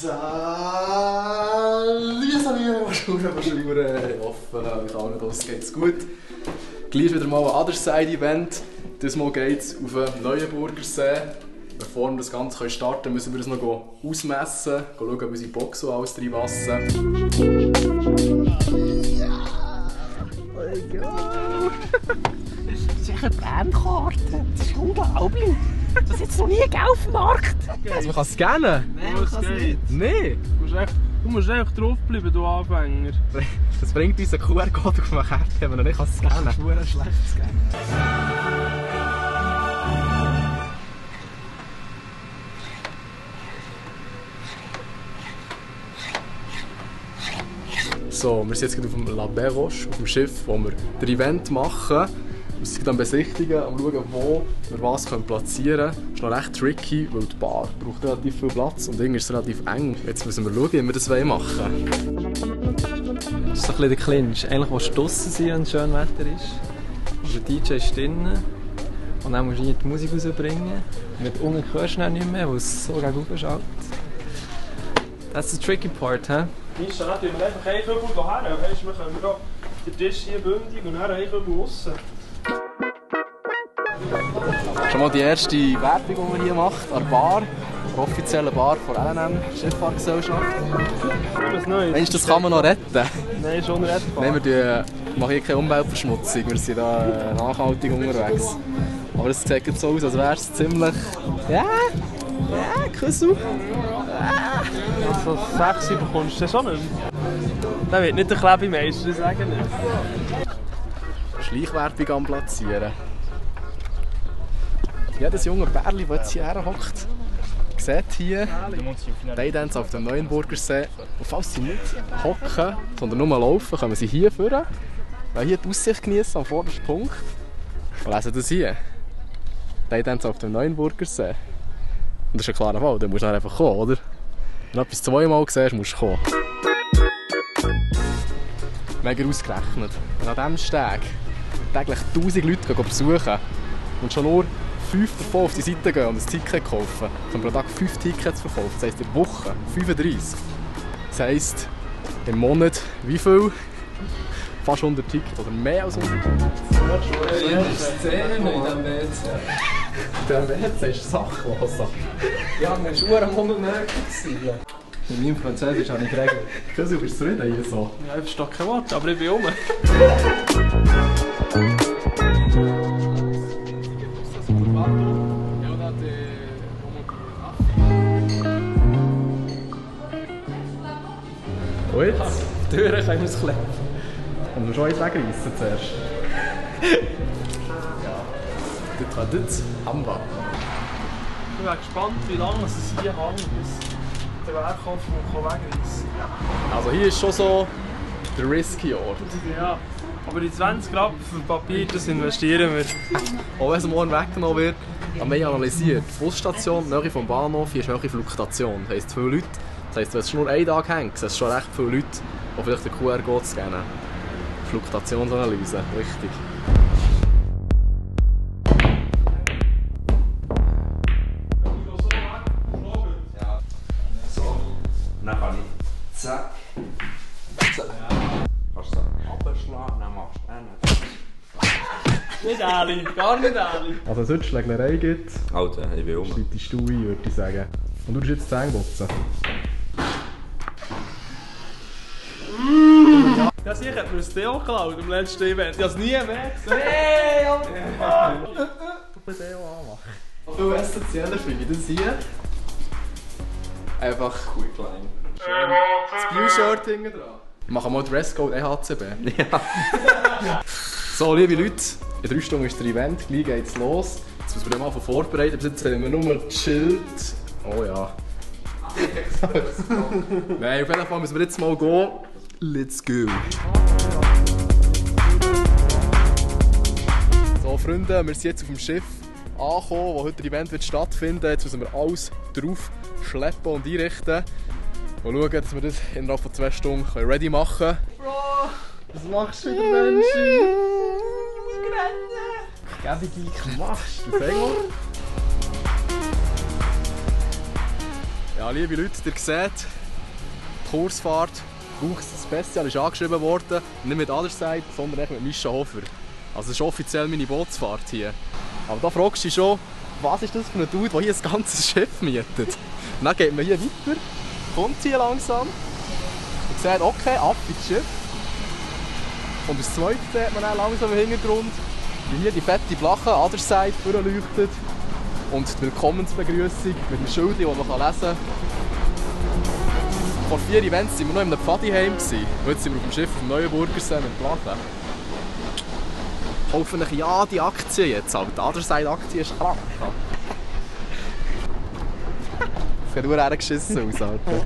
Salut, bonjour. Ich hoffe, mit allen draussen geht's gut. Gleich wieder mal ein Other Side Event. Diesmal geht's auf den Neuenburgersee. Bevor wir das Ganze starten können, müssen wir uns noch ausmessen, schauen, ob unsere Box und alles reinpassen. Das ist echt eine Bärnkarte. Das ist unglaublich. Das ist jetzt noch nie auf dem Markt. Also man kann es scannen? Nein, man kann es nicht. Nein? Du musst einfach draufbleiben, du Anfänger. Das bringt uns einen QR-Code auf eine Karte, wenn man nicht scannen kann. Das ist verdammt schlecht scannen. So, wir sind jetzt auf dem La Béroche, auf dem Schiff, wo wir das Event machen. Wir sind dann besichtigen, am schauen, wo wir was platzieren können. Das ist noch recht tricky, weil die Bar braucht relativ viel Platz und irgendwie ist es relativ eng. Jetzt müssen wir schauen, wie wir das machen wollen. Das ist so ein bisschen der Clinch. Eigentlich willst du draussen sein, wenn es schön Wetter ist. Und der DJ ist drinnen. Und dann musst du die Musik rausbringen. Mit unten hörst du dann nicht mehr, weil es so gegenüber schaut. Das ist der tricky part, hä? Mischa, dann tun wir einfach einen Kübel hierher. Weisst du, wir können hier den Tisch hier bündig und dann einen Kübel aussen. Schon mal die erste Werbung, die wir hier machen, an der Bar. Der offiziellen Bar von LNM, Schifffahrtsgesellschaft. Was Neues. Meinst du, das kann man noch retten? Nein, ist unrettbar. Nein, wir machen hier keine Umweltverschmutzung, wir sind hier nachhaltig unterwegs. Aber es sieht jetzt so aus, als wäre es ziemlich... Ja, Küssel. Also 6 bekommst du schon nicht mehr. Der wird nicht der Klebemeister, das sagen nicht. Schleichwerbung am Platzieren. Jedes junge Bärli, das jetzt hierher hockt, sieht hier Daydance auf dem Neuenburgersee. Und falls sie nicht hocken, sondern nur laufen, kommen sie hier vorne, weil hier die Aussicht genießen am vordersten Punkt. Und lesen das hier. Daydance auf dem Neuenburgersee. Und das ist ein klarer Fall, dann musst du einfach kommen, oder? Wenn du etwas zweimal siehst, musst du kommen. Mega ausgerechnet. Wenn an diesem Steg täglich 1000 Leute besuchen und schon nur 5 davon auf die Seite gehen und ein Ticket kaufen, können wir pro Tag 5 Tickets verkaufen. Das heisst in der Woche 35. Das heisst im Monat wie viel? Fast 100 Tickets oder mehr als 100 Tickets. Ja, das ist Szene in diesem WC. Der WC ist Sachwasser. Ja, wir waren einen Monat näher. In meinem Französisch habe ich geregelt. Küssel, bist du zufrieden hier so? Ja, ich verstehe kein Wort, aber ich bin rum. Und jetzt? Die Türen können wir es kleben. Und wir schon eins wegreissen zuerst. Ja. Das war das Hamba. Ich bin gespannt, wie lange es hier hängt, bis der Werkhof wegreißen kann. Also hier ist schon so der risky Ort. Ja, aber die 20 Rappen für Papier, das investieren wir. Auch wenn es morgen weggenommen wird, haben wir analysiert. Die Busstation, Nähe vom Bahnhof, hier ist Nähe Fluktuation. Das heisst, viele Leute, das heisst, wenn es nur einen Tag hängt, sind es schon recht viele Leute, die vielleicht den QR-Code scannen. Fluktuationsanalyse, wichtig. So, dann kann ich zack. Kannst du so abschlagen, dann machst du Nicht ehrlich, gar nicht ehrlich. Also wenn es heute Schlägerei gibt, Alter, ich will schreibst du ein, würde ich sagen. Und du tust jetzt die Zähne putzen. Ja, sicher hat mir das Deo geklaut im letzten Event. Ich habe es nie mehr gesehen. Hey, Du musst Deo anmachen. Viel essentieller finde ich das hier. Einfach Quick Line. das Blue-Shirt hinten dran. Machen wir Dresscode EHCB. Ja. So, liebe Leute, in 3 Stunden ist das Event, gleich geht's los. Jetzt müssen wir mal vorbereiten, bis jetzt haben wir nur gechillt. Oh ja. Nein, auf jeden Fall müssen wir jetzt mal gehen. Let's go! So Freunde, wir sind jetzt auf dem Schiff angekommen, wo heute das Event wird stattfinden. Jetzt müssen wir alles drauf schleppen und einrichten. Und schauen, dass wir das innerhalb von 2 Stunden ready machen können. Bro, was machst du wieder, Mensch? Ich muss rennen. Gebe ich Was machst du? Sag mal. Ja, liebe Leute, ihr seht, die Kursfahrt Buchs Special ist angeschrieben worden. Nicht mit Otherside, sondern echt mit Mischa Hofer. Also das ist offiziell meine Bootsfahrt hier. Aber da fragst du dich schon, was ist das für ein Dude, der hier ein ganzes Schiff mietet? Und dann geht man hier weiter, kommt hier langsam und sieht, okay, ab ins Schiff. Und das zweite sieht man dann langsam im Hintergrund, wie hier die fette Blache Otherside vorleuchtet. Und die Willkommensbegrüßung mit dem Schild, das man lesen kann. Vor 4 Events waren wir noch in einem Pfadiheim. Heute sind wir auf dem Schiff vom Neuenburgersee mit Blachen. Kaufen euch ja die Aktien jetzt, aber die Otherside-Aktie ist krank. Das sieht nur hergeschissen aus, Alter.